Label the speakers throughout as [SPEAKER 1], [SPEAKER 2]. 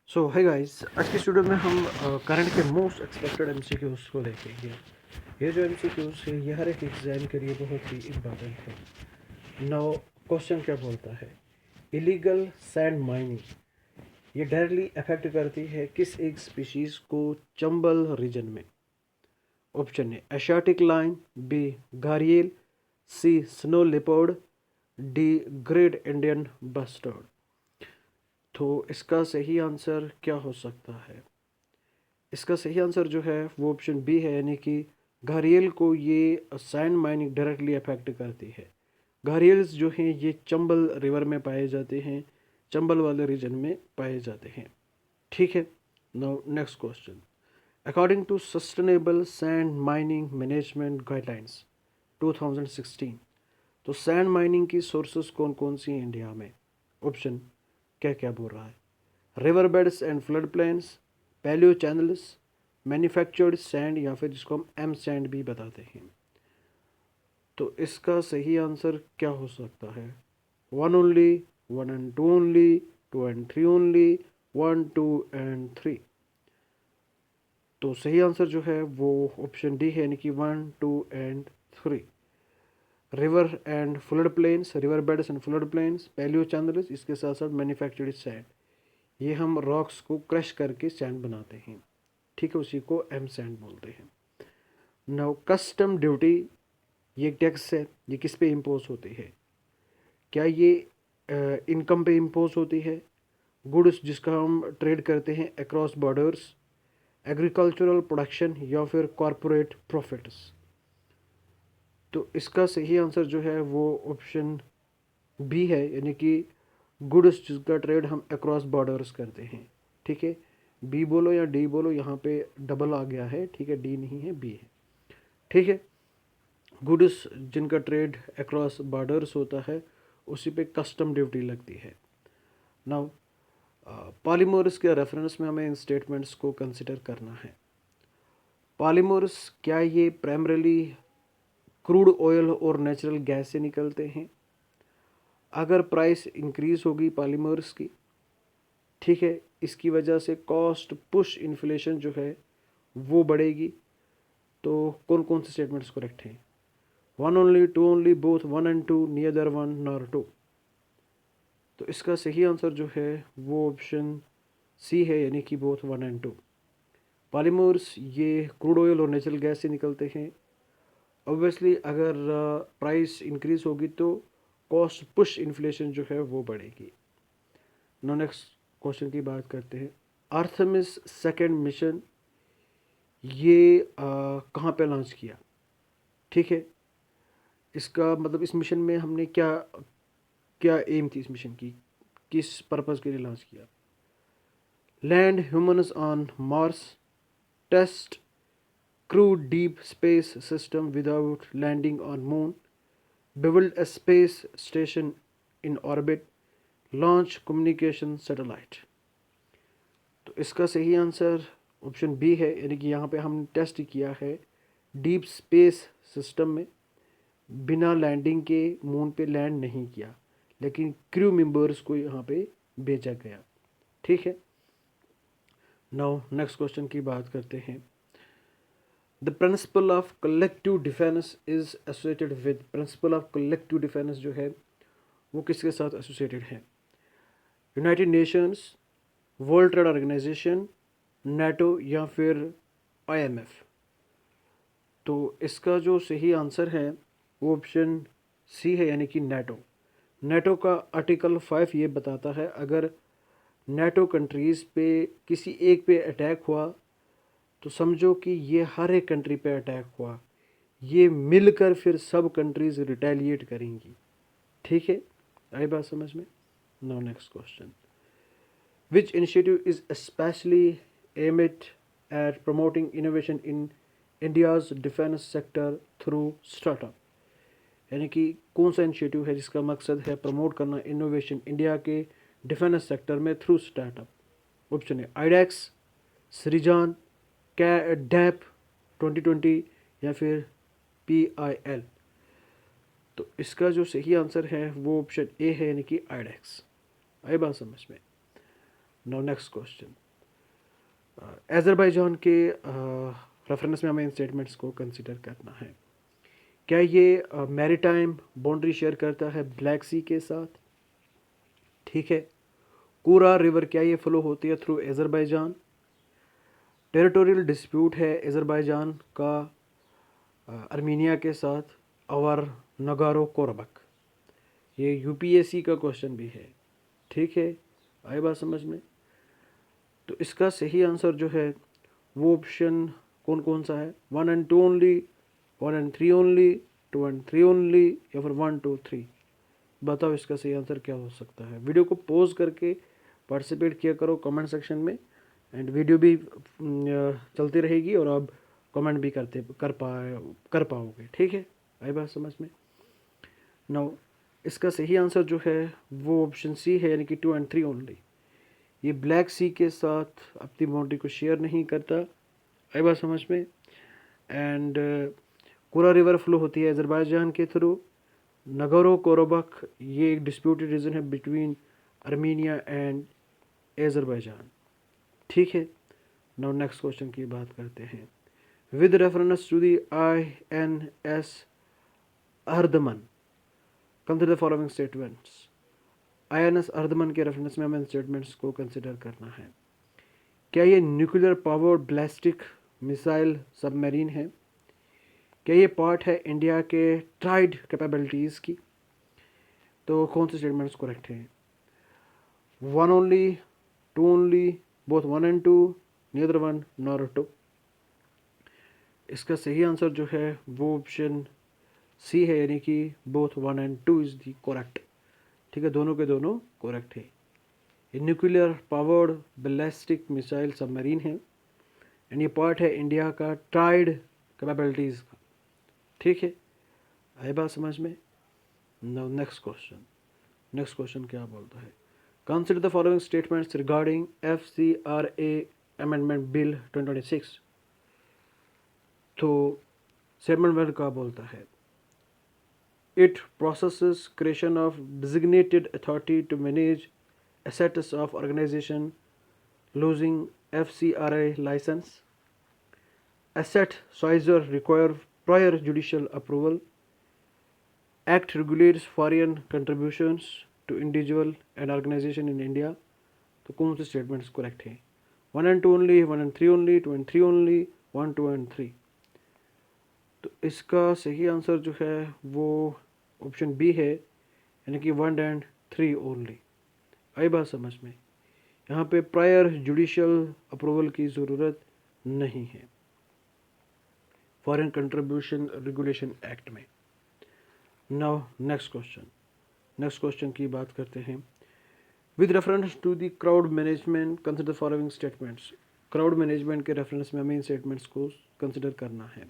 [SPEAKER 1] सो hi guys, आज की studio में हम करंट के मोस्ट एक्सपेक्टेड एमसीक्यूज को देखेंगे। ये जो एमसीक्यूज है ये हर एक एग्जाम के लिए बहुत ही इम्पोर्टेंट है। नाउ क्वेश्चन क्या बोलता है, इलीगल सैंड माइनिंग ये डायरेक्टली अफेक्ट करती है किस एक स्पीशीज को चंबल रीजन में। ऑप्शन है Asiatic lion, B gharial, C snow leopard, D great Indian bustard. तो इसका सही आंसर क्या हो सकता है? इसका सही आंसर जो है वो ऑप्शन बी है, यानी कि घारियल को ये सैंड माइनिंग डायरेक्टली अफेक्ट करती है। घारियल्स जो हैं ये चंबल रिवर में पाए जाते हैं, चंबल वाले रीजन में पाए जाते हैं। ठीक है। Now next question, according to sustainable sand mining management guidelines 2016, तो सैंड माइनिंग की सोर्सेस कौन कौन सी हैं इंडिया में? ऑप्शन क्या क्या बोल रहा है, river beds and flood plains, paleo channels, manufactured sand, या फिर जिसको हम एम सैंड भी बताते हैं। तो इसका सही आंसर क्या हो सकता है? One only, one and two only, two and three only, one two and three. तो सही आंसर जो है वो ऑप्शन डी है, यानी कि one two and three. River and flood plains, river beds and flood plains, paleo channels, इसके साथ साथ मैन्युफैक्चर्ड सैंड, ये हम रॉक्स को क्रश करके सैंड बनाते हैं। ठीक है, उसी को एम सैंड बोलते हैं। नाउ कस्टम ड्यूटी, ये टैक्स है, ये किस पे इम्पोज होती है? क्या ये इनकम पे इम्पोज होती है, गुड्स जिसका हम ट्रेड करते हैं अक्रॉस बॉर्डर्स, एग्रीकल्चरल प्रोडक्शन, या फिर कॉरपोरेट प्रॉफिट्स? तो इसका सही आंसर जो है वो ऑप्शन बी है, यानी कि गुड्स जिसका ट्रेड हम अक्रॉस बॉर्डर्स करते हैं। ठीक है, बी बोलो या डी बोलो, यहाँ पे डबल आ गया है। ठीक है, डी नहीं है, बी है। ठीक है, गुड्स जिनका ट्रेड अक्रॉस बॉर्डर्स होता है उसी पे कस्टम ड्यूटी लगती है। नाउ पॉलीमर्स के रेफरेंस में हमें इन स्टेटमेंट्स को कंसिडर करना है। पॉलीमर्स क्या ये प्राइमरीली क्रूड ऑयल और नेचुरल गैस से निकलते हैं? अगर प्राइस इंक्रीज होगी पॉलीमर्स की, ठीक है, इसकी वजह से कॉस्ट पुश इन्फ्लेशन जो है वो बढ़ेगी, तो कौन कौन से स्टेटमेंट्स करेक्ट हैं? One only, two only, both, one and two, neither one nor two. तो इसका सही आंसर जो है वो ऑप्शन सी है, यानी कि both, one and two. Polymers ये क्रूड ऑयल और नेचुरल गैस से निकलते हैं। ऑब्वियसली अगर प्राइस इंक्रीज होगी तो कॉस्ट पुश इन्फ्लेशन जो है वो बढ़ेगी। नो नेक्स्ट क्वेश्चन की बात करते हैं। आर्थमिस सेकेंड मिशन ये कहाँ पे लॉन्च किया? ठीक है, इसका मतलब इस मिशन में हमने क्या क्या एम थी इस मिशन की, किस पर्पज़ के लिए लॉन्च किया? Land humans on Mars, test crew deep space system without landing on moon, build a space station in orbit, launch communication satellite। तो इसका सही आंसर ऑप्शन बी है, यानी कि यहाँ पे हमने टेस्ट किया है डीप स्पेस सिस्टम में, बिना लैंडिंग के मून पे लैंड नहीं किया, लेकिन क्रू मेंबर्स को यहाँ पे भेजा गया। ठीक है। नाउ नेक्स्ट क्वेश्चन की बात करते हैं। The principle of collective defence is associated with, principle of collective defence जो है वो किसके साथ एसोसिएटेड है? United Nations, World Trade Organization, NATO, या फिर आईएमएफ? तो इसका जो सही आंसर है वो ऑप्शन सी है, यानी कि नेटो। नेटो का आर्टिकल 5 ये बताता है अगर नेटो कंट्रीज़ पे किसी एक पे अटैक हुआ तो समझो कि ये हर एक कंट्री पे अटैक हुआ, ये मिलकर फिर सब कंट्रीज रिटेलिएट करेंगी। ठीक है, आई बात समझ में? No next question, which initiative is specially aimed at promoting innovation in India's defence sector through startup? यानी कि कौन सा इनिशिएटिव है जिसका मकसद है प्रमोट करना इनोवेशन इंडिया के डिफेंस सेक्टर में थ्रू स्टार्टअप? ऑप्शन है आईडेक्स, सृजन, डैप 2020, या फिर PIL? तो इसका जो सही आंसर है वो ऑप्शन ए है, यानी कि आईडेक्स। आई बात समझ में? नाउ नेक्स्ट क्वेश्चन, अज़रबैजान के रेफरेंस में हमें इन स्टेटमेंट्स को कंसिडर करना है। क्या ये मैरीटाइम बाउंड्री शेयर करता है ब्लैक सी के साथ? ठीक है। कूरा रिवर क्या ये फ्लो होती है थ्रू अज़रबैजान? टेरिटोरियल डिस्प्यूट है अज़रबैजान का आर्मीनिया के साथ और नगारो कोरबक। ये यूपीएससी का क्वेश्चन भी है। ठीक है, आई बात समझ में? तो इसका सही आंसर जो है वो ऑप्शन कौन कौन सा है? 1 and 2 only, 1 and 3 only, 2 and 3 only, या फिर 1 2 3? बताओ इसका सही आंसर क्या हो सकता है। वीडियो को पॉज करके पार्टिसिपेट किया करो कमेंट सेक्शन में, एंड वीडियो भी चलती रहेगी और आप कमेंट भी कर पाओगे। ठीक है, आई बात समझ में? नाउ इसका सही आंसर जो है वो ऑप्शन सी है, यानी कि 2 and 3 ओनली। ये ब्लैक सी के साथ अपनी बाउंड्री को शेयर नहीं करता। आई बात समझ में? एंड कुरा रिवर फ्लो होती है अज़रबैजान के थ्रू। नगोरो कोरबख ये एक डिस्प्यूटेड रीजन है बिटवीन आर्मीनिया एंड अज़रबैजान। ठीक है। नाउ नेक्स्ट क्वेश्चन की बात करते हैं। With reference to the INS Aridhaman consider the following statements. INS Aridhaman के रेफरेंस में हमें स्टेटमेंट्स को कंसिडर करना है। क्या ये nuclear powered ballistic missile submarine है? क्या ये पार्ट है इंडिया के ट्राइड कैपेबिलिटीज़ की? तो कौन से स्टेटमेंट्स करेक्ट हैं? 1 only, 2 only, both 1 and 2, neither 1 nor 2? इसका सही आंसर जो है वो ऑप्शन सी है, यानी कि both 1 and 2 is the correct. ठीक है, दोनों के दोनों करेक्ट है। ये nuclear powered ballistic missile submarine है एंड ये पार्ट है इंडिया का ट्राइड कैपेबिलिटीज़ का। ठीक है, आई बात समझ में? नाउ नेक्स्ट क्वेश्चन क्या बोलता है? Consider the following statements regarding FCRA amendment bill 2026। तो स्टेटमेंट 1 का बोलता है, it processes creation of designated authority to manage assets of organization losing FCRA license. Asset seizure require prior judicial approval. Act regulates foreign contributions to individual and organization in India. तो कौन से statements correct हैं? 1 and 2 only, 1 and 3 only, 2 and 3 only, 1 2 and 3? तो इसका सही answer जो है वो ऑप्शन बी है, यानी कि 1 and 3 ओनली। आई बात समझ में? यहाँ पे प्रायर जुडिशियल अप्रूवल की ज़रूरत नहीं है फॉरेन कंट्रीब्यूशन रेगुलेशन एक्ट में। नाउ नेक्स्ट क्वेश्चन की बात करते हैं। With reference to the crowd management consider following statements. Crowd management के रेफरेंस में हमें इन स्टेटमेंट्स को कंसिडर करना है।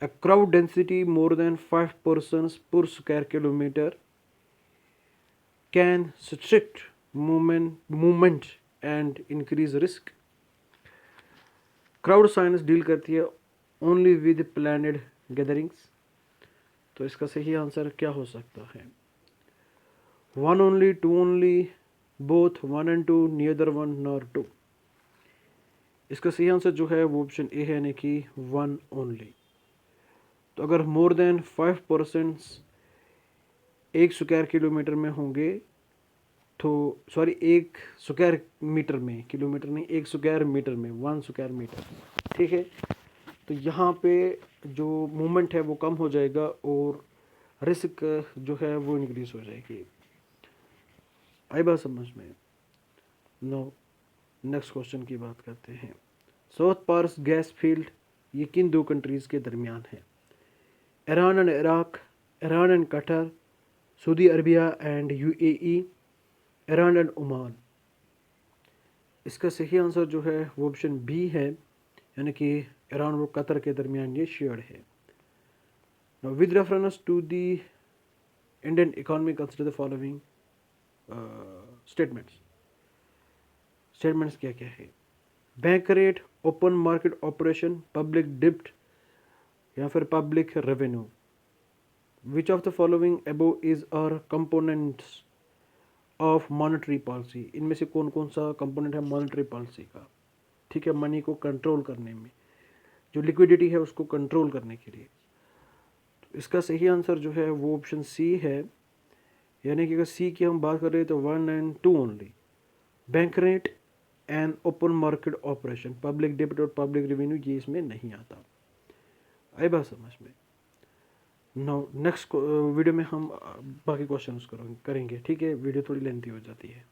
[SPEAKER 1] A crowd density more than 5 persons per square kilometer can restrict movement and increase risk. Crowd science deal करती है only with planned gatherings. तो इसका सही आंसर क्या हो सकता है? 1 only, 2 only, both 1 and 2, neither 1 nor 2? इसका सही आंसर जो है वो ऑप्शन ए है, यानी कि 1 ओनली। तो अगर मोर देन 5 persons 1 स्क्वायर किलोमीटर में होंगे, तो सॉरी 1 स्क्वायर मीटर में, किलोमीटर नहीं, 1 स्क्वायर मीटर में, 1 स्क्वायर मीटर। ठीक है, तो यहाँ पे जो मूवमेंट है वो कम हो जाएगा और रिस्क जो है वो इंक्रीज हो जाएगी। आई बात समझ में? नो नेक्स्ट क्वेश्चन की बात करते हैं। साउथ पार्स गैस फील्ड ये किन 2 कंट्रीज़ के दरमियान है? Iran and Iraq, Iran and Qatar, Saudi Arabia and UAE, Iran and Oman? इसका सही आंसर जो है वो ऑप्शन बी है, यानी कि ईरान और कतर के दरमियान ये शेयर्ड है। Now with reference to the Indian economy consider the following statements क्या क्या है? Bank rate, open market operation, public डिप्ट, या फिर public revenue? Which of the following above is are components of monetary policy, इनमें से कौन कौन सा कंपोनेंट है मॉनेटरी पॉलिसी का, ठीक है, मनी को कंट्रोल करने में, जो लिक्विडिटी है उसको कंट्रोल करने के लिए। तो इसका सही आंसर जो है वो ऑप्शन सी है, यानी कि अगर सी की हम बात करें तो 1 and 2 only, bank rate and open market operation, public debit और पब्लिक रेवेन्यू, ये इसमें नहीं आता। आई बात समझ में। नाउ नेक्स्ट वीडियो में हम बाकी क्वेश्चंस करेंगे, ठीक है, वीडियो थोड़ी लेंथी हो जाती है।